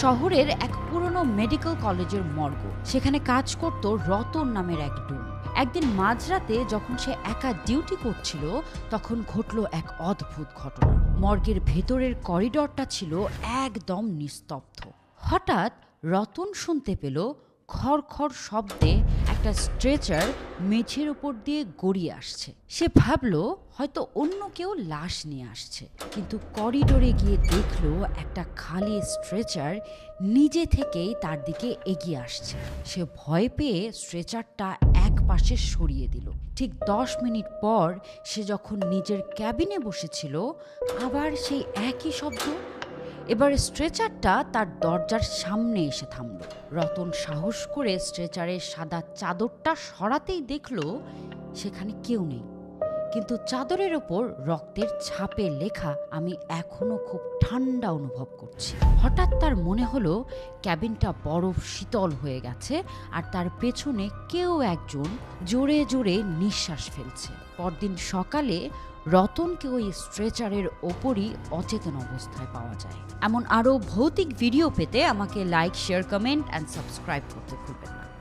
শহরের এক পুরনো মেডিকেল কলেজের মর্গ। সেখানে কাজ করত রতন নামের এক ডুম। একদিন মাঝরাতে যখন সে একা ডিউটি করছিল, তখন ঘটল এক অদ্ভুত ঘটনা। মর্গের ভেতরের করিডরটা ছিল একদম নিস্তব্ধ। হঠাৎ রতন শুনতে পেল খড়খড় শব্দে একটা স্ট্রেচার মেঝের উপর দিয়ে গড়িয়ে আসছে। সে ভাবল হয়তো অন্য কেউ লাশ নিয়ে আসছে, কিন্তু করিডোরে গিয়ে দেখলো একটা খালি স্ট্রেচার নিজে থেকেই তার দিকে এগিয়ে আসছে। সে ভয় পেয়ে স্ট্রেচারটা এক পাশে সরিয়ে দিল। ঠিক 10 মিনিট পর সে যখন নিজের ক্যাবিনে বসেছিল, আবার সেই একই শব্দ। এবার স্ট্রেচারটা তার দরজার সামনে এসে থামল। রতন সাহস করে স্ট্রেচারের সাদা চাদরটা সরাতেই দেখল সেখানে কেউ নেই, কিন্তু চাদরের ওপর রক্তের ছাপে লেখা আমি এখনো খুব ঠান্ডা অনুভব করছি। হঠাৎ তার মনে হলো ক্যাবিনটা বরফ শীতল হয়ে গেছে, আর তার পেছনে কেউ একজন জোরে জোরে নিঃশ্বাস ফেলছে। পরদিন সকালে রতনকে ওই স্ট্রেচারের ওপরই অচেতন অবস্থায় পাওয়া যায়। এমন আরও ভৌতিক ভিডিও পেতে আমাকে like, share, comment and subscribe করতে ভুলবেন না।